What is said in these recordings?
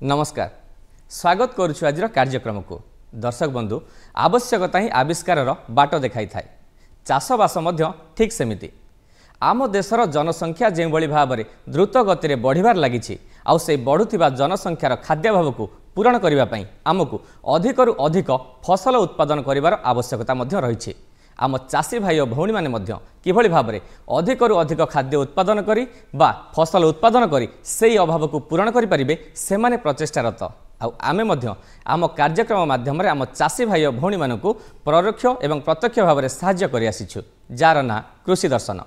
नमस्कार स्वागत करुछु आज कार्यक्रम को दर्शक बंधु आवश्यकता ही आविष्कार बाट देखाई थाए चाषबास ठीक सेमिति आम देशर जनसंख्या जो भाव में द्रुत गति में बढ़िबार लगी आउ से बढ़ुवा जनसंख्यार खाद्याभाव को पूरण करने आमको अधिकरु अधिक फसल उत्पादन करिवार आवश्यकता रही आम चाषी भाई और भौणी मैंने किभली भाव में अधिकरु अधिक खाद्य उत्पादन करी बा फसल उत्पादन करी से अभाव को पूरण करें से प्रचेष्टारत आमे आम कार्यक्रम माध्यम आम चाषी भाई और भौणी मानू परोक्ष एवं प्रत्यक्ष भाव में साहाय्य कर आसीछु जार ना कृषि दर्शन।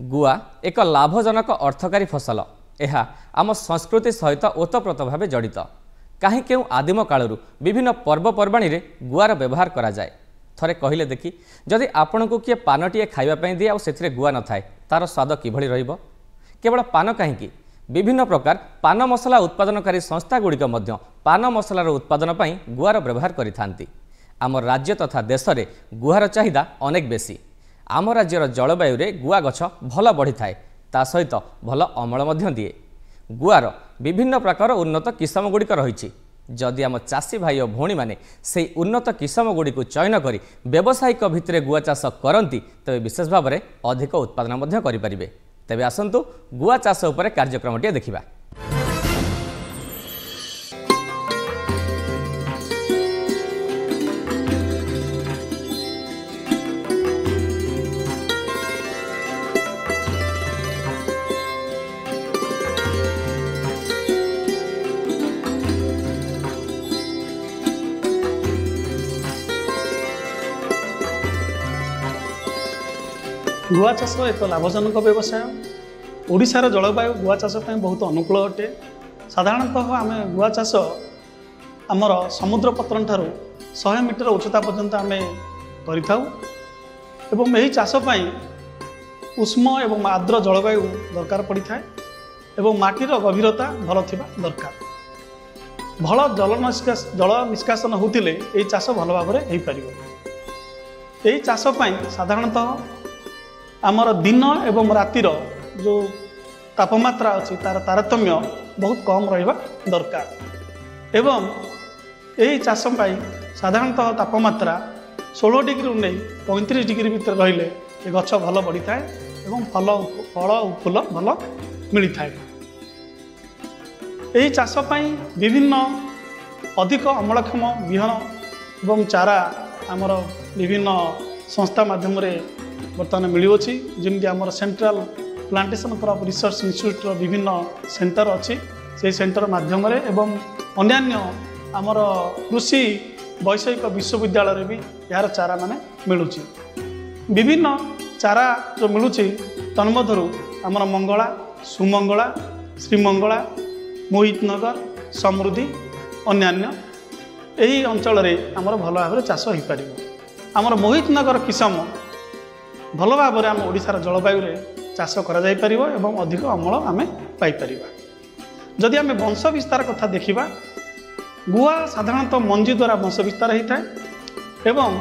गुआ एक लाभजनक अर्थकारी फसल यह आम संस्कृति सहित ओतप्रोत भाव जड़ित कहीं क्यों आदिम कालू विभिन्न पर्वपर्वाणी रे गुआर व्यवहार करा जाए। थरे कहले देखी जदि आपण को किए पानटीए खाइबा दिए आ से गुआ न थाए तार स्वाद किभली रहिबो। केवल पान कहीं विभिन्न प्रकार पान मसला उत्पादनकारी संस्था गुड़िक पान मसलार उत्पादन पर गुआर व्यवहार करिथांती। आम राज्य तथा देश में गुआर चाहिदा अनेक बेसी। आम राज्यर जलवायु रे गुआ गछ भल बढ़ी थाए ता सहित भल अमल दिए। गुआर विभिन्न प्रकार उन्नत किस्म गुड़िक रही। जदि आम चाषी भाई और भौणी मैंने से उन्नत किस्म गुड़ी चयन कर व्यावसायिक भितर गुआ चाष करती तेज विशेष भाव में अधिक उत्पादन करें। तेज आसतु गुआ चाष उपर कार्यक्रमटे देखा। गुआ चाष एक लाभजनक व्यवसाय। ओडिशार जलवायु गुआ चाष बहुत अनुकूल अटे। साधारणतः आम गुआ चाष आमर समुद्र पतन ठारू 100 मीटर उच्चता पर्यंत आम कर चाष उष्म एवं आर्द्र जलवायु दरकार पड़ी था एवं माटीर गभीरता भल थिबा दरकार। भल जल निष्कासन होतिले एही चाष भल भाव में हो पारिबो। एही चाष साधारणतः आमर दिन एवं रातिर जो तापमात्रा अच्छी तार तारतम्य बहुत कम रहिबा दरकार एवं यही चाष साधारणतः तापमात्रा 16 डिग्री नहीं 35 डिग्री भीतर रहिले ये गछ भल बढ़ी थाए एवं फल और फूल भल मिली थाए। यही चाष विभिन्न अधिक अमलक्षम विहन एवं चारा आमर विभिन्न संस्था माध्यम बर्तमान मिलुची जमी आम central plantation crop research institute विभिन्न सेंटर अच्छी से सेंटर माध्यम एवं अन्यान्य आमर कृषि वैषयिक विश्वविद्यालय भी यार चारा माने मिलुची। विभिन्न चारा जो मिलुची तन्मध्यरु आमर मंगला सुमंगला श्रीमंगला मोहितनगर समृद्धि अन्यान्य यही अंचल आमर भल भाव चाष हो पार। आमर मोहितनगर किस्म भल भाव में आम ओडिशार जलवायु रे चाष करा जाई परिबो एवं अधिक अमल आम पाइपर। जदि आम वंश विस्तार कथा देखिबा गुआ साधारणतः मंजी द्वारा वंश विस्तार होता है एवं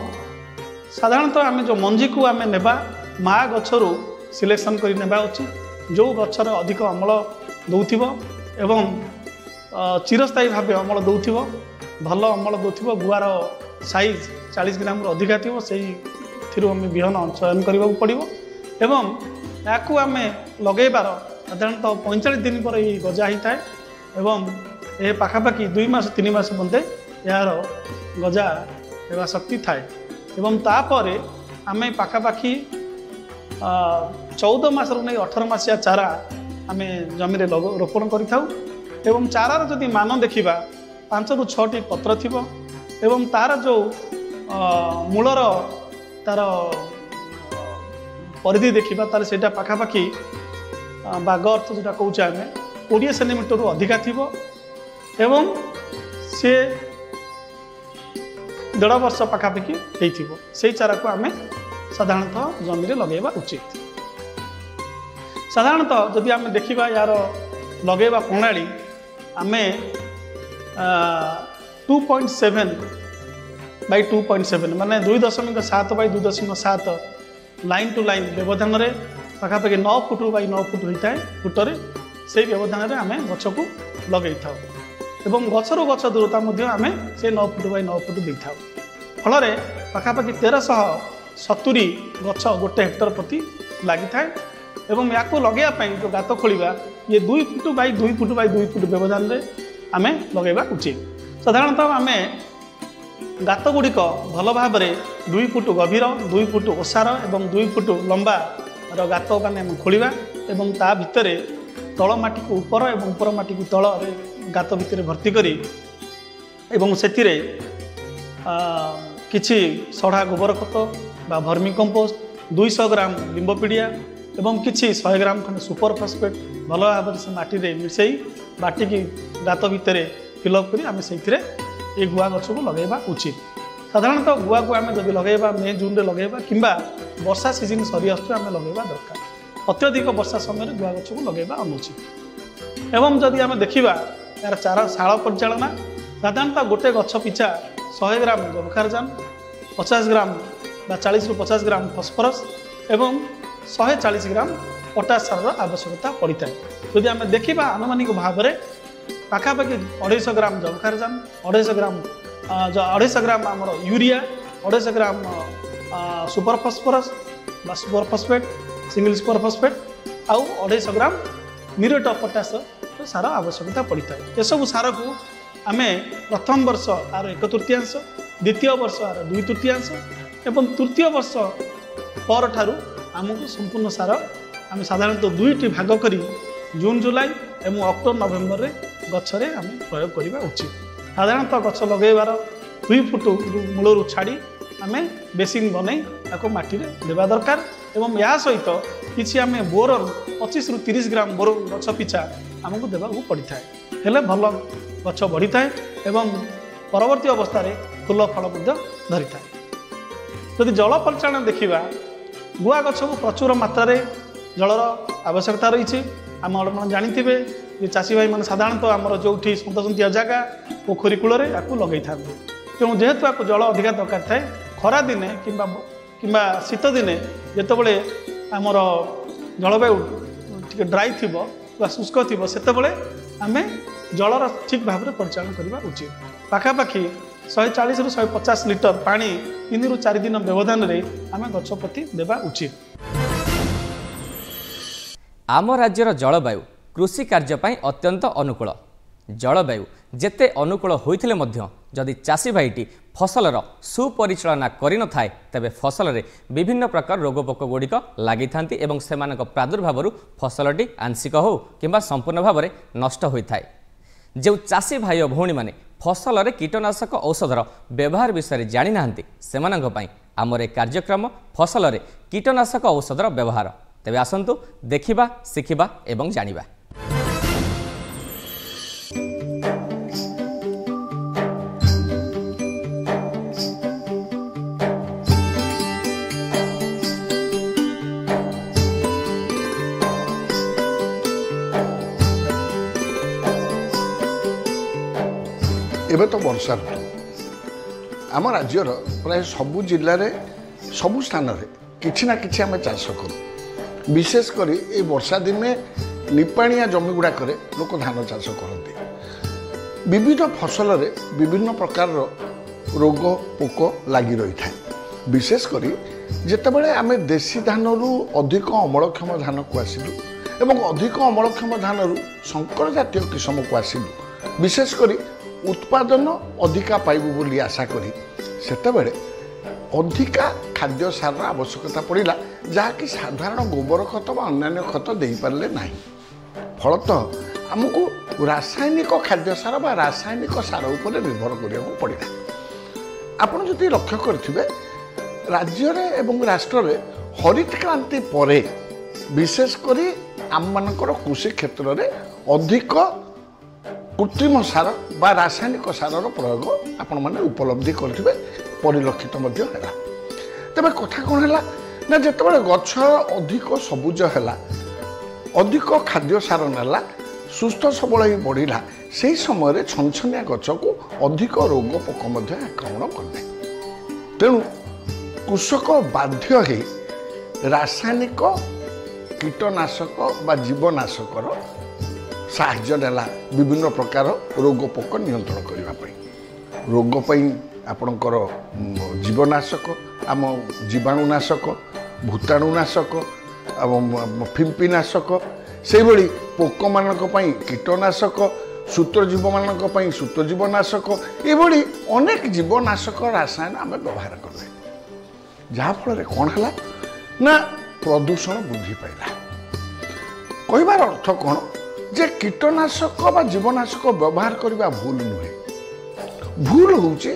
साधारणतः आम जो मंजी को आम नेबा माँ गछरु सिलेक्शन कर नेबा उचित जो गछर अधिक अमल दौथिबो एवं चिरस्थायी भाव अमल दौथिबो भल अमल दौथिबो गुआर साइज 40 ग्राम रु अधिका थिबो सेही आम विहन चयन करने पड़ो एवं या लगेबार साधारणतः 45 दिन पर यह गजा होता है एवं ये पाखापाखि 2 मास 3 मास मध्य यार गजा होगा शक्ति थाए एवं तापर आम पाखापाखि 14 मास नहीं 18 मासिया चारा आम जमी रोपण कर चारार जदि मान देखा 5 ରୁ 6टी पत्र थी एवं तार जो मूलर तार परिधि देखा तार से पाखापाखि बाग अर्थ जो कौचे आम 20 सेंटीमीटर रु अधिका थी एवं सी 1.5 वर्ष पाखापाखि से चारा को आम साधारणतः जमी लगेवा उचित। साधारणतः जदि आम देखा यार लगेवा प्रणाली आम 2.7 by 2.7 माने 2.7 by 2.7 लाइन टू लाइन व्यवधान में पाखापाखि 9 फुट बाई 9 फुट होता है फुटरे सेही व्यवधान में आम गछ को लगे था एवं गचर गच दूरता आम से 9 फुट बाय 9 फुट दे था फल पाखापाखि 1370 गछ गोटे हेक्टर प्रति लगी था एवं या लगे जो गात खोलिबा ये 2 foot by 2 foot by 2 foot व्यवधान में आम लगेगा उचित। साधारणतः आम गात गुड़िक भल भाव 2 फुट गभीर 2 फुट ओसार एवं 2 फुट लंबा गात मैंने खोलिबा एवं ता भितर तल माटी को ऊपर एवं ऊपर माटी को तल गात भितर भर्ती करी एवं से किछि सढ़ा गोबर खत बा भर्मी कंपोस्ट 200 ग्राम लिंबपीडिया एवं किछि 100 ग्राम खंड सुपर फॉस्फेट भल भाव से माटी रे मिसई बाटी की गात भितर फिलअप करी आम से ये गुआ गछ को लगेगा उचित। साधारणतः गुआ को आम जब लगेगा मे जून लगेगा किंबा वर्षा सीजन सरी आस लगेगा दरकार। अत्यधिक वर्षा समय गुआ गछ को लगेगा अनुचित। एवं जदि आम देखा यार चारा शाल परिचालना साधारणतः गोटे गछ पिछा 100 ग्राम जबखारजान 50 ग्राम बा 40 ରୁ 50 ग्राम फस्फरस एवं 140 ग्राम पोटास सार आवश्यकता पड़ता है। जदि आम देखा आनुमानिक भाव में पाखापाखि 250 ग्राम जबखारजान 250 ग्राम 250 ग्राम आमर यूरिया 250 ग्राम सुपर फस्फरस बा super phosphate single super phosphate आउ 250 ग्राम म्यूरेट ऑफ पोटास सार आवश्यकता पड़ता है। ये सब सार को आम प्रथम वर्ष आर 1/3 द्वितीय वर्ष आर 2/3 एवं तृतीय वर्ष पर ठारू आमको संपूर्ण सार आम साधारणतः 2टी भाग करी जून जुलाई एवं अक्टोबर नवेम्बर रे गछरे आम प्रयोग करवा उचित। साधारणतः गछ लगेबार 2 फुट मूलरू छाड़ी आम बेसिन बनई ताको माटी रे देवा दरकार एवं या सहित किछि आम बोरन 25 ରୁ 30 ग्राम बोर गछ पिछा आमको देवा पड़ता है हेले भल गछ बढ़ी थाए एवं परवर्ती अवस्था रे फूल फल धरी थाए। यदि जल परिचालन देखा गुआ गछ को प्रचुर मात्रा जलर आवश्यकता रही आम जानिथिबे जे चाषी भाई मैंने साधारणतः आमर जो सतसंतिया जगह पोखरी कूल या लगे था तेणु जेहेतु आपको जल अधिका दरकार थाए खरा दिने किंबा शीत दिने जितेबले आमर जलवायु टी ड्राई थी शुष्क थी से आम जलर ठीक भाव में परिचालन करने उचित। पाखापाखि 140 ରୁ 150 लिटर पानी 3 ରୁ 4 दिन व्यवधान रे आम गछ प्रति देवा उचित। आम राज्यर जलवायु कृषि कार्य ପାଇଁ अत्यंत अनुकूल। जलवायु जेते अनुकूल होइथिले मध्य जदि चाषी भाईटी फसलर सुपरिचालना करि न थाए तबे फसल रे विभिन्न प्रकार रोगपोक गुड़िक लागि थांती एवं सेमानक प्रादुर्भावरु फसलटी आंशिक हो किंबा संपूर्ण भाव में नष्ट होइथाए। जो चाषी भाई भौणी माने फसल रे कीटनाशक औषधर व्यवहार विषय जानि नाहंती सेमानक पई आमर ए कार्यक्रम फसल रे कीटनाशक औषधर व्यवहार। तेबे आसंतु देखिबा शिखिबा एवं जानिबा। एबे तो वर्षा ऋतु आम राज्यर प्राय सबु जिले में सबु स्थान में किछि ना किछि आम चाष करूँ। विशेषकर ये वर्षा दिन में निपाणिया जमी गुड़ाक लोक धान चाष करते। विविध फसल रे विभिन्न प्रकार रोग पोक लगी रही था। विशेषकर जितेबाला आम देशी धान रु अधिक अमलक्षम धान को आसिलु एवं अधिक अमलक्षम धान रु संकर जातीय किस्म को आसिलु विशेषकर उत्पादन अधिका पाइबु बोली आशा करी सेतेबेले अधिका खाद्य सार आवश्यकता पड़िला जहाँकि साधारण गोबर खत व अन्य खत दे पारे ना। फलतः आमको रासायनिक खाद्य सार व रासायनिक सार उपर निर्भर करा पड़ा। आपड़ जदि लक्ष्य करेंगे राज्य एवं राष्ट्र में हरित क्रांति परे विशेषकर आम मानकर कृषि क्षेत्र में अधिक कृत्रिम सार बा रासायनिक सारर प्रयोग आपण मैंने उपलब्धि करेंगे परिलक्षित है। तेज कथा कौन है ना जितेबाला गछ अधिक सबुज है अधिक खाद्य सार नाला सुस्थ सबल ही बढ़ला से समय छनछनिया गछ को अधिक रोग पोक आक्रमण कले। तेणु कृषक बाध्य है रासायनिक कीटनाशक बा जीवनाशकर ସାହାଯ୍ୟ ନେଲା ବିଭିନ୍ନ ପ୍ରକାର ରୋଗ ପୋକ ନିୟନ୍ତ୍ରଣ କରିବା ପାଇଁ। ରୋଗ ପାଇଁ ଆପଣଙ୍କର ଜୀବନାଶକ, ଆମ ଜୀବାଣୁନାଶକ, ଭୂତାଣୁନାଶକ ଏବଂ ଫିମ୍ପିନାଶକ, ସେଇଭଳି ପୋକମାନଙ୍କ ପାଇଁ କୀଟନାଶକ, ସୂତ୍ରଜୀବମାନଙ୍କ ପାଇଁ ସୂତ୍ରଜୀବନାଶକ, ଏଭଳି ଅନେକ ଜୀବନାଶକ ରାସାୟନ ଆମେ ବ୍ୟବହାର କଲେ। ଯାହାଫଳରେ କ'ଣ ହେଲା ନା ପ୍ରଦୂଷଣ ବୃଦ୍ଧି ପାଇଲା। କହିବାର ଅର୍ଥ କ'ଣ ଯେ କୀଟନାଶକ ବା ଜୀବନାଶକ ବ୍ୟବହାର କରିବା ଭୁଲ ନୁହେଁ। ଭୁଲ ହେଉଛି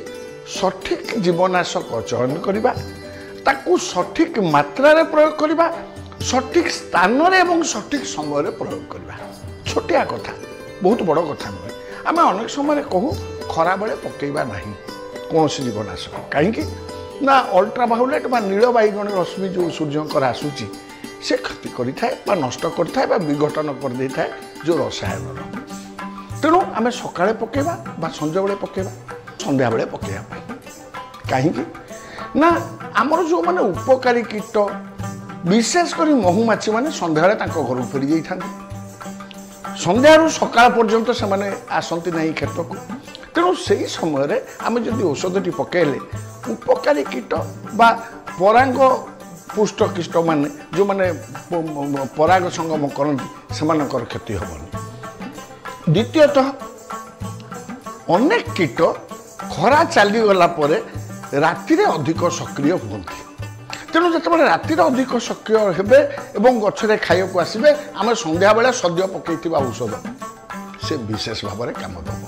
ସଠିକ୍ ଜୀବନାଶକ ଚୟନ କରିବା, ତାକୁ ସଠିକ୍ ମାତ୍ରାରେ ପ୍ରୟୋଗ କରିବା, ସଠିକ୍ ସ୍ଥାନରେ ଏବଂ ସଠିକ୍ ସମୟରେ ପ୍ରୟୋଗ କରିବା। ଛୋଟିଆ କଥା, ବହୁତ ବଡ଼ କଥା ନୁହେଁ। ଆମେ ଅନେକ ସମୟରେ କହୁ ଖରାବେଳେ ପକାଇବା ନାହିଁ କୌଣସି ଜୀବନାଶକ। କାହିଁକି ନା ଅଲ୍ଟ୍ରାଭାয়োଲେଟ୍ ବା ନୀଳ ବାଇଗଣ ରଶ୍ମି ଯେଉଁ ସୂର୍ଯ୍ୟଙ୍କର ଆସୁଛି ସେ କ୍ଷତି କରିଥାଏ ବା ନଷ୍ଟ କରିଥାଏ ବା ବିଘଟନ କରିଦେଇଥାଏ ଯେଉଁ ରସାୟନର। ତେଣୁ ଆମେ ସକାଳେ ପକାଇବା ବା ସଞ୍ଜବେଳେ ପକାଇବା, ସନ୍ଧ୍ୟାବେଳେ ପକାଇବା ପାଇଁ। କାହିଁକି ନା ଆମର ଯେଉଁମାନେ ଉପକାରୀ କୀଟ, ବିଶେଷ କରି ମହୁମାଛିମାନେ ସନ୍ଧ୍ୟାବେଳେ ତାଙ୍କ ଘରକୁ ଫେରି ଯାଇଥାନ୍ତି। ସନ୍ଧ୍ୟାରୁ ସକାଳ ପର୍ଯ୍ୟନ୍ତ ସେମାନେ ଆସନ୍ତି ନାହିଁ କ୍ଷେତକୁ। ତେଣୁ ସେହି ସମୟରେ ଆମେ ଯଦି ଔଷଧଟି ପକାଇଲେ ଉପକାରୀ କୀଟ ବା ପରାଙ୍ଗ ପୁଷ୍ଟ କୀଟମାନେ ଯେଉଁମାନେ ପରାଗ ସଙ୍ଗମ କରନ୍ତି ସେମାନଙ୍କର କ୍ଷତି ହେବନି। ଦ୍ୱିତୀୟତଃ ଅନେକ କୀଟ ଖରା ଚାଲିଗଲା ପରେ ରାତିରେ ଅଧିକ ସକ୍ରିୟ ହୁଅନ୍ତି। ତେଣୁ ଯେତେବେଳେ ରାତିରେ ଅଧିକ ସକ୍ରିୟ ହେବେ ଏବଂ ଗଛରେ ଖାଇବାକୁ ଆସିବେ, ଆମେ ସନ୍ଧ୍ୟାବେଳେ ସଦ୍ୟ ପକାଇଥିବା ଔଷଧ ସେ ବିଶେଷ ଭାବରେ କାମ ଦେବ।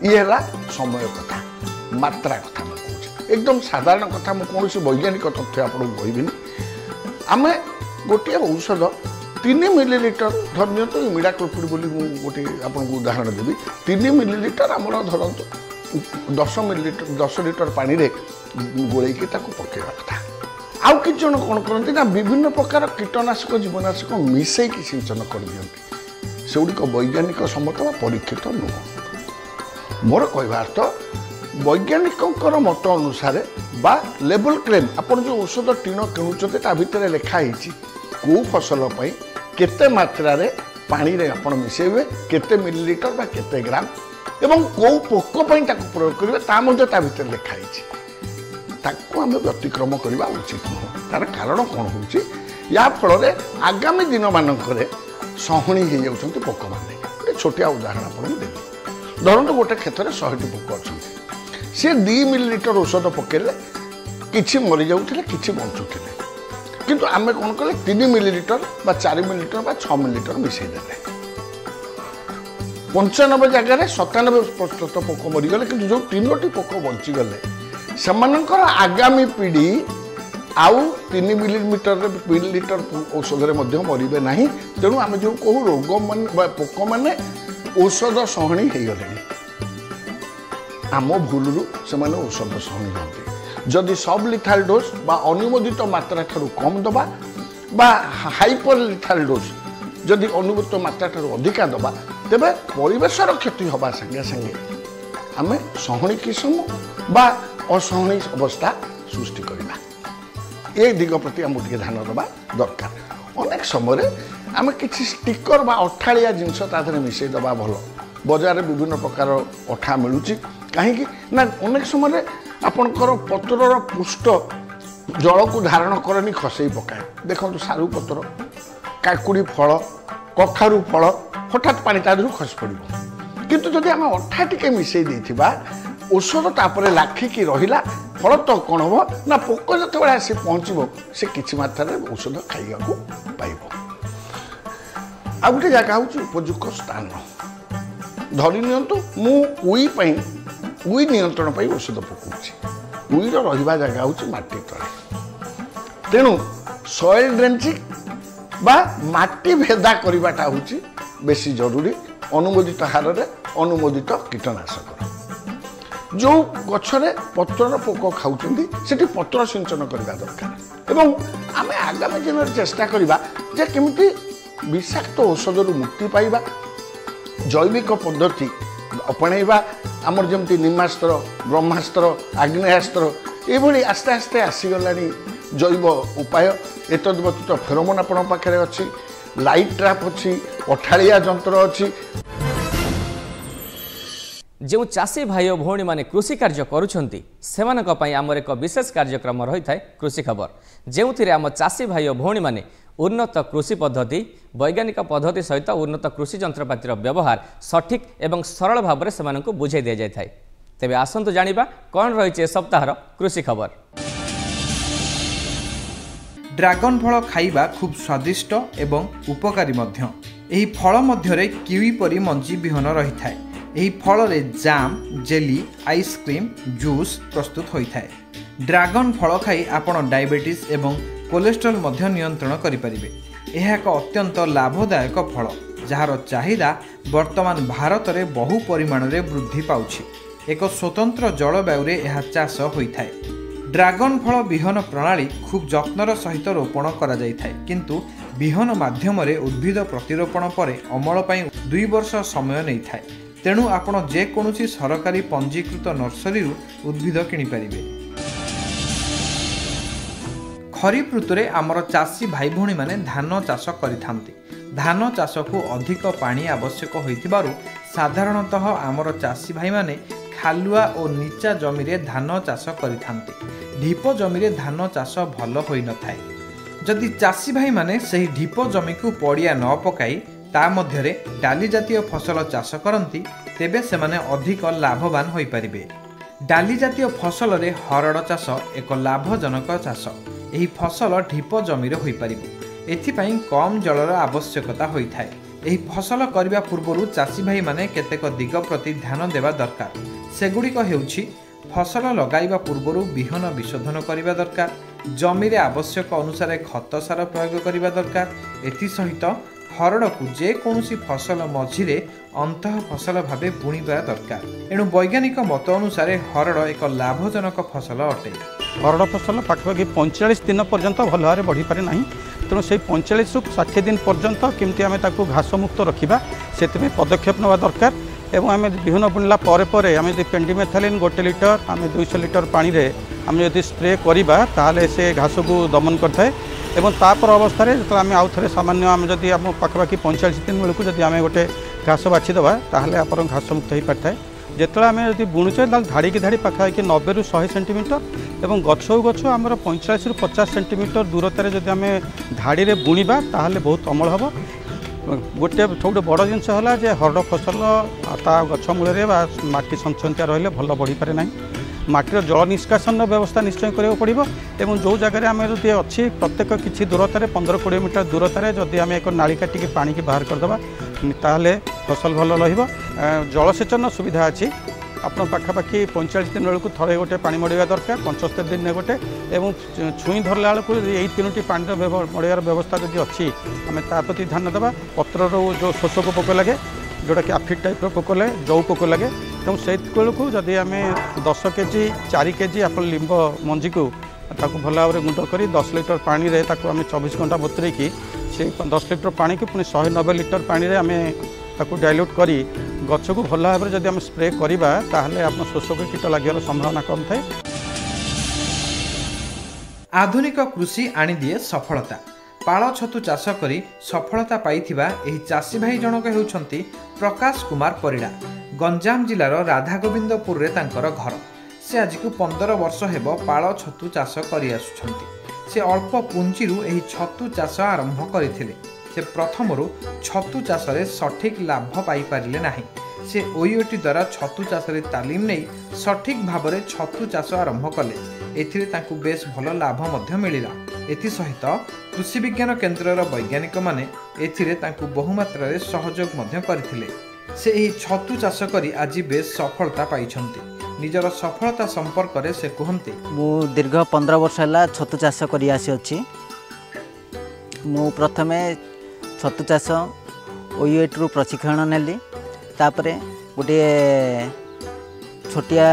ଇଏ ହେଲା ସମୟ କଥା, ମାତ୍ରା କଥା ମୁଁ କହୁଛି, ଏକଦମ ସାଧାରଣ କଥା। ମୁଁ କୌଣସି ବୈଜ୍ଞାନିକ ତଥ୍ୟ ଆପଣଙ୍କୁ କହିବିନି। ଆମେ ଗୋଟିଏ ଔଷଧ 3 ମିଲିଲିଟର ଧରିନିଅନ୍ତୁ, ମିଡାକ୍ଲୋପିଡ୍ ବୋଲି ମୁଁ ଗୋଟିଏ ଆପଣଙ୍କୁ ଉଦାହରଣ ଦେବି। 3 ମିଲିଲିଟର ଆମର ଧରନ୍ତୁ 10 ଲିଟର ପାଣିରେ ଗୋଳେଇକି ତାକୁ ପକାଇବା କଥା। ଆଉ କିଛି ଜଣ କ'ଣ କରନ୍ତି ନା ବିଭିନ୍ନ ପ୍ରକାର କୀଟନାଶକ ଜୀବନାଶକ ମିଶାଇକି ସିଞ୍ଚନ କରିଦିଅନ୍ତି। ସେଗୁଡ଼ିକ ବୈଜ୍ଞାନିକ ସମ୍ମତ ବା ପରୀକ୍ଷିତ ନୁହଁ। ମୋର କହିବା ଅର୍ଥ ବୈଜ୍ଞାନିକଙ୍କର ମତ ଅନୁସାରେ ବା ଲେବଲ କ୍ଲେମ୍, ଆପଣ ଯେଉଁ ଔଷଧ ଟିଣ କିଣୁଛନ୍ତି ତା ଭିତରେ ଲେଖା ହେଇଛି କେଉଁ ଫସଲ ପାଇଁ କେତେ ମାତ୍ରାରେ ପାଣିରେ ଆପଣ ମିଶାଇବେ, କେତେ ମିଲିଲିଟର ବା କେତେ ଗ୍ରାମ, ଏବଂ କେଉଁ ପୋକ ପାଇଁ ତାକୁ ପ୍ରୟୋଗ କରିବେ ତା ମଧ୍ୟ ତା ଭିତରେ ଲେଖା ହେଇଛି। ତାକୁ ଆମେ ବ୍ୟତିକ୍ରମ କରିବା ଉଚିତ ନୁହଁ। ତାର କାରଣ କ'ଣ ହେଉଛି, ୟା ଫଳରେ ଆଗାମୀ ଦିନମାନଙ୍କରେ ସହଣୀ ହେଇଯାଉଛନ୍ତି ପୋକମାନେ। ଗୋଟେ ଛୋଟିଆ ଉଦାହରଣ ଆପଣଙ୍କୁ ଦେବି। ଧରନ୍ତୁ ଗୋଟେ କ୍ଷେତରେ 100ଟି ପୋକ ଅଛନ୍ତି। ସେ 2 ମିଲିଲିଟର ଔଷଧ ପକାଇଲେ କିଛି ମରିଯାଉଥିଲେ, କିଛି ବଞ୍ଚୁଥିଲେ। କିନ୍ତୁ ଆମେ କ'ଣ କଲେ 3 ମିଲିଲିଟର ବା 4 ମିଲିଲିଟର ବା 6 ମିଲିଲିଟର ମିଶାଇଦେଲେ। 95 ଜାଗାରେ 97% ପୋକ ମରିଗଲେ, କିନ୍ତୁ ଯେଉଁ 3ଟି ପୋକ ବଞ୍ଚିଗଲେ ସେମାନଙ୍କର ଆଗାମୀ ପିଢ଼ି ଆଉ 3 ମିଲିଲିଟର ଔଷଧରେ ମଧ୍ୟ ମରିବେ ନାହିଁ। ତେଣୁ ଆମେ ଯେଉଁ କହୁ ରୋଗମାନେ ବା ପୋକମାନେ ଔଷଧ ସହଣୀ ହେଇଗଲେଣି, ଆମ ଭୁଲରୁ ସେମାନେ ଔଷଧ ସହଣୀ ହୁଅନ୍ତି। ଯଦି ସବ୍ ଲିଥାଲ୍ ଡୋଜ୍ ବା ଅନୁମୋଦିତ ମାତ୍ରା ଠାରୁ କମ୍ ଦେବା ବା ହାଇପର୍ ଲିଥାଲ୍ ଡୋଜ୍ ଯଦି ଅନୁମୋଦିତ ମାତ୍ରା ଠାରୁ ଅଧିକା ଦେବା, ତେବେ ପରିବେଶର କ୍ଷତି ହେବା ସାଙ୍ଗେ ସାଙ୍ଗେ ଆମେ ସହଣୀ କିସମ ବା ଅସହଣୀ ଅବସ୍ଥା ସୃଷ୍ଟି କରିବା। ଏ ଦିଗ ପ୍ରତି ଆମକୁ ଟିକେ ଧ୍ୟାନ ଦେବା ଦରକାର। ଅନେକ ସମୟରେ ଆମେ କିଛି ଷ୍ଟିକର ବା ଅଠାଳିଆ ଜିନିଷ ତା ଦେହରେ ମିଶାଇ ଦେବା ଭଲ। ବଜାରରେ ବିଭିନ୍ନ ପ୍ରକାର ଅଠା ମିଳୁଛି। କାହିଁକି ନା ଅନେକ ସମୟରେ ଆପଣଙ୍କର ପତ୍ରର ପୃଷ୍ଠ ଜଳକୁ ଧାରଣ କରେନି, ଖସେଇ ପକାଏ। ଦେଖନ୍ତୁ ସାରୁ ପତ୍ର, କାକୁଡ଼ି ଫଳ, କଖାରୁ ଫଳ, ହଠାତ୍ ପାଣି ତା ଦେହରୁ ଖସି ପଡ଼ିବ। କିନ୍ତୁ ଯଦି ଆମେ ଅଠା ଟିକେ ମିଶାଇ ଦେଇଥିବା, ଔଷଧ ତାପରେ ଲାଖିକି ରହିଲା, ଫଳତଃ କ'ଣ ହେବ ନା ପୋକ ଯେତେବେଳେ ଆସି ପହଞ୍ଚିବ ସେ କିଛି ମାତ୍ରାରେ ଔଷଧ ଖାଇବାକୁ ପାଇବ। ଆଉ ଗୋଟେ ଜାଗା ହେଉଛି ଉପଯୁକ୍ତ ସ୍ଥାନ। ଧରି ନିଅନ୍ତୁ ମୁଁ ଉଇ ନିୟନ୍ତ୍ରଣ ପାଇଁ ଔଷଧ ପକାଉଛି। ଉଇର ରହିବା ଜାଗା ହେଉଛି ମାଟି ତଳେ। ତେଣୁ ସଏଲ୍ ଡ୍ରେଞ୍ଚିଂ ବା ମାଟି ଭେଦା କରିବାଟା ହେଉଛି ବେଶୀ ଜରୁରୀ। ଅନୁମୋଦିତ ହାରରେ ଅନୁମୋଦିତ କୀଟନାଶକ। ଯେଉଁ ଗଛରେ ପତ୍ରର ପୋକ ଖାଉଛନ୍ତି ସେଠି ପତ୍ର ସିଞ୍ଚନ କରିବା ଦରକାର। ଏବଂ ଆମେ ଆଗାମୀ ଦିନରେ ଚେଷ୍ଟା କରିବା ଯେ କେମିତି ବିଷାକ୍ତ ଔଷଧରୁ ମୁକ୍ତି ପାଇବା, ଜୈବିକ ପଦ୍ଧତି ଅପଣାଇବା। ଆମର ଯେମିତି ନିମାସ୍ତ୍ର, ବ୍ରହ୍ମାସ୍ତ୍ର, ଆଗ୍ନେୟାସ୍ତ୍ର ଏଭଳି ଆସ୍ତେ ଆସ୍ତେ ଆସିଗଲାଣି ଜୈବ ଉପାୟ। ଏତଦ୍ ବ୍ୟତୀତ ଫେରୋମୋନ୍ ଆପଣଙ୍କ ପାଖରେ ଅଛି। लाइट ट्रैप अच्छी पठाड़िया जंत्र अच्छी जो चाषी भाई और भौणी माने कृषि कार्य करुछंती सेमानक पई आमर एक विशेष कार्यक्रम रही थाए कृषि खबर जो आम चाषी भाई और भौणी माने उन्नत कृषि पद्धति वैज्ञानिक पद्धति सहित उन्नत कृषि जंत्रपातिर व्यवहार सठिक एवं सरल भाव में सेमानंकु बुझाई दिया जाय थाए। तेबे आसंतु जानिबा कोन रहिছে सप्ताहर कृषि खबर। ड्रागन फल खाइबा खूब स्वादिष्ट एवं उपकारी मध्य। एही फल मध्यरे किवी परी मंजी बिहन रही थाए। एही फल रे जाम जेली आइसक्रीम जूस प्रस्तुत होई थाए। ड्रागन फल खाई आपण डायबिटीज एवं कोलेस्ट्रॉल मध्य नियंत्रण करि परिबे। यह एक अत्यंत लाभदायक फल जार चाहिदा वर्तमान भारत में बहु परिमाण रे वृद्धि पाउछि। एक स्वतंत्र जलवायु रे यह चाष होइथाए। ड्रागन फल बिहन प्रणाली खूब जत्नर सहित रोपण करा जाइथाए किंतु बिहन माध्यम रे उद्भिद प्रतिरोपण परे अमल पई 2 वर्ष समय नै थाए। तेणु आपण जे कोनोसी सरकारी पंजीकृत नर्सरी उद्भिद किनि परिबे। खरीफ ऋतु रे आमर चाषी भाई भौणी माने धान चाष करिथांती। धान चाष को अधिक पानी आवश्यक होइतिबारु साधारणतः आमर चाषी भाई माने खालुआ और नीचा जमी रे धान चाष करिथांती। ढीप जमी रे धान चाष भल होई न थाए। जदि चाषी भाई माने सही ढीप जमी को पड़िया न पकाई ता मध्य रे डाली जातीय फसल चाष करंती तेबे सेमाने अधिक लाभवान होई परिबे। डाली जातीय फसल रे हरड़ चाष एक लाभजनक चाष। एही फसल ढीप जमी रे होई परिबो। एथिपाई कम जलर आवश्यकता होई थाए। एही फसल करबा पूर्वरु चाषी भाई माने केतेक दिग प्रति ध्यान देवा दरकार। सेगुड़िक हेउछि फसल लगाइबा पूर्वरु बिहन विशोधन करिबा दरकार। जमी रे आवश्यक अनुसार खत सार प्रयोग करिबा दरकार। एथि सहित हरड़ को जे कोनोसी फसल मझिरे अंतः फसल भावे बुणिबा दरकार। एणु वैज्ञानिक मत अनुसार हरड़ एक लाभजनक फसल अटे। हरड़ फसल पाखापाखि 45 दिन पर्यंत भल भाव बढ़ी पारे ना। तेणु से 45 ରୁ 60 दिन पर्यंत केमती आम घास मुक्त रखा से पदक्षेप नेवा दरकार। एवं आम बिहन बुणला आम पेंडिमेथालिन 1 लिटर आम 200 लिटर पानी रे आम यदि स्प्रे करवा ताले से घास को दमन करए। एवं तापर अवस्था जो आम आउ थे सामान्य आम जदि आम पाखापाखि 45 दिन बेलू जब आम गोटे घास बाछीदे ताहले आप घास मुक्त हो पारि थाए। जिते आम जब बुणुचे धाड़ी की धाड़ी पाखापाखि 90 ରୁ 100 सेंटीमीटर एवं गछ गछ आमर 45 ରୁ 50 सेंटीमीटर दूरतार जब आम धाड़ी रे बुणीबा ताहले बहुत अमल हम। गोटे सब बड़ जिनस है हरड़ फसल ता गछ मूल माटी संचंतिया रही भल बढ़ी पारे ना। माटीर जल निष्कासन व्यवस्था निश्चय करा पड़ो। एवं जो जगह आम जब अच्छी प्रत्येक किसी दूरतार 15-20 मीटर दूरतार जदि आम एक नाली काटिकी पानी की बाहर करदे ताहले फसल भल रहिबो। जलसेचन सुविधा अच्छी आपन पाखापाखि 45 दिन बेलू थे गोटे पानी मड़वा दरकार 75 दिन गोटे एवं छुई धरला बेलू यही 3टी पानी मड़ार व्यवस्था जब अच्छी आम ता प्रति ध्यान देवा। पत्रर जो शोषक पोक लगे जोटा कि आफिड टाइप पोक लगे जौ पोक लगे तेणु से बेलू जदि आम 10 केजी 4 केजी आप लिंब मंजी को भल भाव में गुंड कर 10 लिटर पानी रे आम 24 घंटा बतुरेकी से 10 लिटर पानी को पुणी 190 लिटर पानी रे आम डाइल्यूट करी गछ को भल भाव में जब आम स्प्रे करवा ताहले आप शोषक कीट लगे संभावना कम थाए। आधुनिक कृषि आनी दिए सफलता। पाଳ छतु चाष करी सफलता पाइथिबा एही चाषी भाई जनक हेउछंती प्रकाश कुमार परिडा। गंजाम जिलार राधागोविंदपुर रे तांकर घर। से आज को 15 वर्ष हेबो पाଳ छतु चाष करी आसुछंती। से अल्प पुंजीरु एही छतु चाष आरंभ करिथिले। से प्रथमरु छतु चाष रे सठिक लाभ पाई पारिले नाही। से ओईओटी द्वारा छतु चाष रे तालीम नै सठिक भाव में छतु चाष आरंभ कले। एथिरे तांकु बेस भल लाभ मध्य मिलिला। एथि सहित कृषि विज्ञान केन्द्रर वैज्ञानिक माने एथिरे तांकु बहुमात्रा रे सहयोग मध्य करथिले। से एही छतु चाष करी आज बेस सफलता पाइछंती। निजर सफलता संपर्क रे से कहंती मु दीर्घ 15 वर्ष हला छतु चाष करी आसी अछि। मु प्रथमे छतु चाष ओईएट रु प्रशिक्षण नेली। तापरे गोटे छोटिया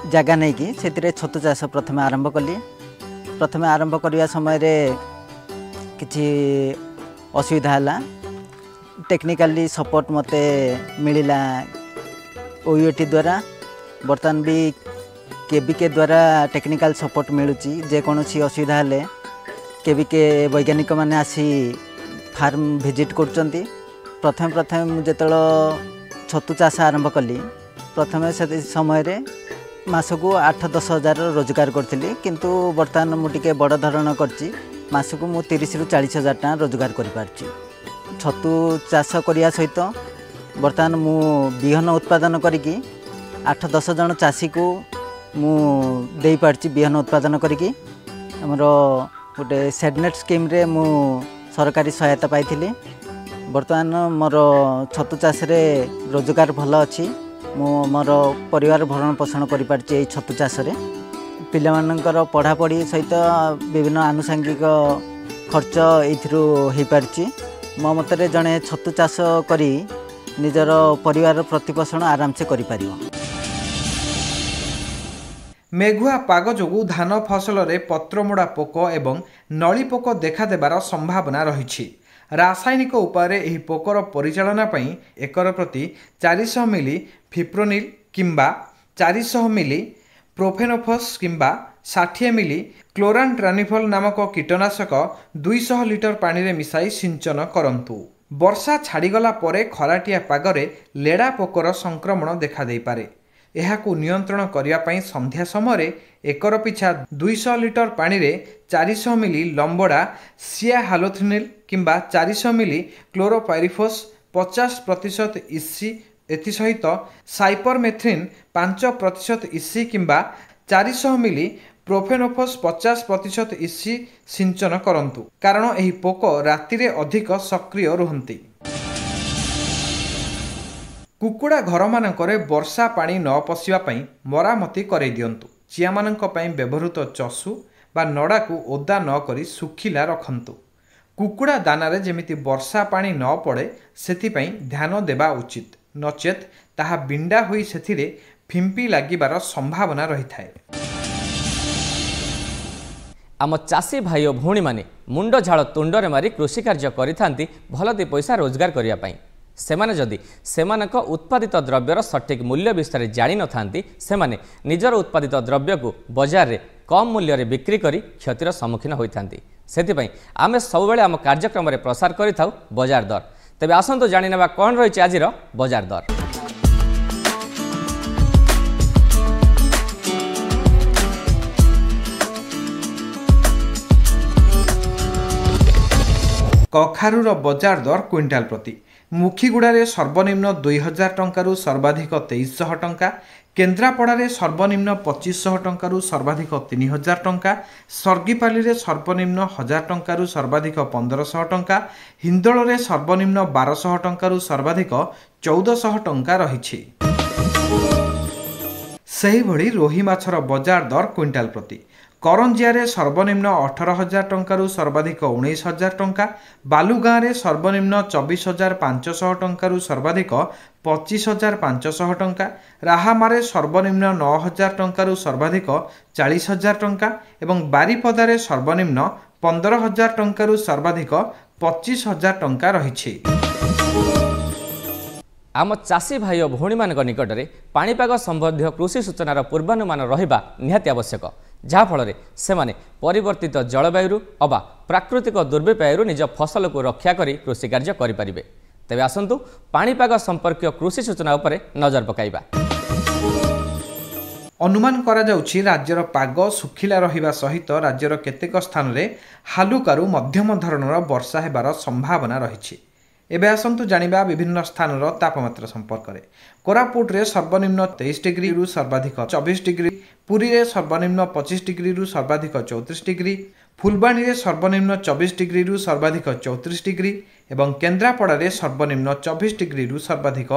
जगह नहीं कि से छतु चाष प्रथमे आरंभ कली। प्रथमे आरंभ करने समय रे किछि असुविधा है। टेक्निकली सपोर्ट मते मिलिला ओईओटी द्वारा। बर्तमान भी केबीके द्वारा टेक्निकल सपोर्ट मिलुची। जेकोसी असुविधा हेले केबीके वैज्ञानिक माने आसी फार्म विजिट करचंती प्रथम प्रथम जेतलो छतु चाष आरंभ कली प्रथम से समय रे मासकू 8-10 हजार रोजगार करथिली किंतु वर्तमान मु टिके बड़ धरण करची मासकू मु 30 रु 40 हजार टा रोजगार करि पारची। छतु चाष करिया सहित वर्तमान मु बिहन उत्पादन करिकी 8-10 जन चाषी को मु देई पारची बिहन उत्पादन करिकी हमर गोटे सेडनेट स्कीम रे मु सरकारी सहायता पाइथिली। वर्तमान मोर छतु चाष रे रोजगार भल अच्छी मु मोर परिवार भरण पोषण करि पारची ए छतु चाष रे पिला मानकर पढ़ापढ़ी सहित विभिन्न आनुषंगिक खर्च एथिरु हे पारची। मो मतरे जणे छतु चाष करी निजर परिवार प्रतिपोषण आराम से करि पारिबो। मेघुआ पाग जोगु धान फसल रे पत्रमोड़ा पोक एवं नली पोक देखा देबार संभावना रही। रासायनिक उपाय एही पोकर परिचालना पई एकर प्रति 400 मिली फिप्रोनिल किंबा 400 मिली प्रोफेनोफस किंबा 60 मिली क्लोरांट्रानिफल नामक कीटनाशक 200 लिटर पानी रे मिसाई सिंचन करंतु। वर्षा छाड़ीगला परे खराटिया पागरे लेड़ा पोकर संक्रमण देखा देई पारे। एहाकू नियंत्रण करिया पई संध्या समय एकर पिछा 200 लिटर पानी रे 400 मिली लंबड़ा सिया हालोथिनिल किंबा 400 मिली क्लोरोपाइरिफोस 50% इसी एथि सहित साइपरमेथ्रिन 5% इसी किंबा 400 मिली प्रोफेनोफस 50% इसी सिंचन करंतु कारण एही पोक राति रे अधिक सक्रिय रुहंती। कुकुड़ा घर मानकरे वर्षा पानी न पशिबा पई मरामती करे दियंतु। चिया मानक पई व्यवहृत चसु बा नड़ा को ओदा न करी सुखिला रखंतु। कुकुड़ा दानारे जेमिति वर्षा पानी न पड़े सेति पई ध्यान देबा उचित नचेत ताहा बिंडा होई सेथिरे फिंपी लागिबार संभावना रही थाए। आम चाषी भाई और भौणी माने मुंड झाड़ तुंडरे मारी कृषि कार्य करिथांती भल दी पैसा रोजगार करिया पई। सेमाने जदि सेमानक उत्पादित द्रव्यर सठिक मूल्य विषय जानि नथांती सेमाने निजर उत्पादित द्रव्य को बाजार रे कम मूल्य रे बिक्री करी क्षतिर सम्मुखीन होइथांती। सेथिपई आमे सबवेले आम कार्यक्रम रे प्रसार करिथाउ बाजार दर। तेबे आसंतु जानि नेबा कोन रहिछि आजिर बाजार दर। कखारुर बजार दर क्विंटाल प्रति मुखीगुड़े सर्वनिम्न 2000 टंकारु सर्वाधिक 2300 टंका, केन्द्रापड़ा सर्वनिम्न 2500 टंकारु सर्वाधिक 3000 टंका, सर्गीपाली सर्वनिम्न 1000 टंकारु सर्वाधिक 1500 टंका, हिंदोल सर्वनिम्न 1200 टंकारु सर्वाधिक 1400 टंका रही। सेहिभଳି रोही माछर बजार दर क्विंटाल प्रति करंजिया सर्वनिम्न 18000 टंकारु सर्वाधिक 19000 टंका, बालुगाँ सर्वनिम्न 24500 टंकारु सर्वाधिक 25500 टंका, राहामारे सर्वनिम्न 9000 टंकारु सर्वाधिक 40000 टंका एवं बारिपदारे सर्वनिम्न 15000 टंकारु सर्वाधिक 25000 टंका रही। आम चाषी भाई और भौणी मान निकट में पाणीपाग संबंधी कृषि सूचनार पूर्वानुमान रहिबा निहाती आवश्यक जहाँफल से परिवर्तित जलवायु अबा प्राकृतिक दुर्विपर्य निज फसल को रक्षा कर कृषि कार्य करें। तेज आसतु पाणीपाग संपर्क कृषि सूचना उपरे नजर पकाइबा। अनुमान करा जाउछि राज्यर पाग सुखिला रहिबा सहित राज्यर केतेक स्थान रे हालुकारू मध्यम धरणर वर्षा हेबार संभावना रहिछि। एबे आसंतु जानिबा विभिन्न स्थानर तापमात्रा संपर्क में। कोरापुट रे सर्वनिम्न 23 डिग्री रु सर्वाधिक 24 डिग्री, पुरी रे सर्वनिम्न 25 डिग्री रु सर्वाधिक 34 डिग्री, फुलबाणी रे सर्वनिम्न 24 डिग्री रु सर्वाधिक 34 डिग्री एवं केन्द्रापड़ा रे सर्वनिम्न 24 डिग्री रु सर्वाधिक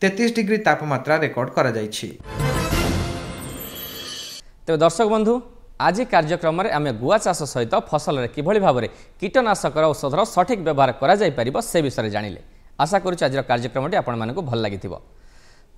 33 डिग्री तापमात्रा रेकर्ड करा जाइछि। तेज दर्शक बंधु आज कार्यक्रम में आम गुआ चाष सहित फसल में किभली भाव में कीटनाशक औषधर सठिक व्यवहार करा जाय परिबो से विषय जानिले। आशा करुछु आज कार्यक्रमटी आपण मानकु भल लागिथिबो।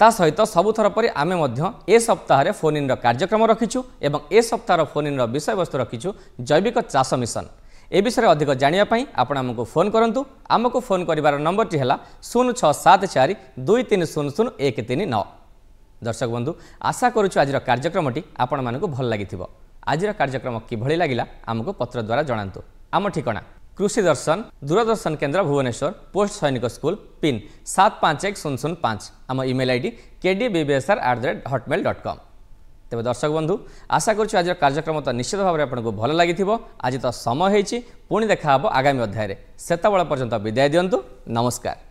ता सहित सबुथर परि आमे मध्य ए सप्ताह रे फोन इन कार्यक्रम रखिछु एवं ए सप्ताह फोन इन विषय वस्तु रखिछु जैविक चाष मिशन। ए विषय अधिक जानिया पई आपण हमकु फोन करंतु। हमकु फोन करिवार नंबरटी हैला 0674 2300 139। दर्शक बंधु आशा करुछु आज कार्यक्रमटी आपण मानकु भल लागिथिबो। आज कार्यक्रम किभली लागिला आमको पत्र द्वारा जणांतु। आम ठिकाना कृषि दर्शन दूरदर्शन केन्द्र भुवनेश्वर पोस्ट सैनिक स्कूल पिन 751005 आम इमेल आईडी kdbbsr@hotmail.com। तेज दर्शक बंधु आशा करुँ आज कार्यक्रम तो निश्चित भाव में आपको भल लगी आज तो समय होती पुणी देखा आगामी अध्याय से पर्यंत विदाय दिंतु नमस्कार।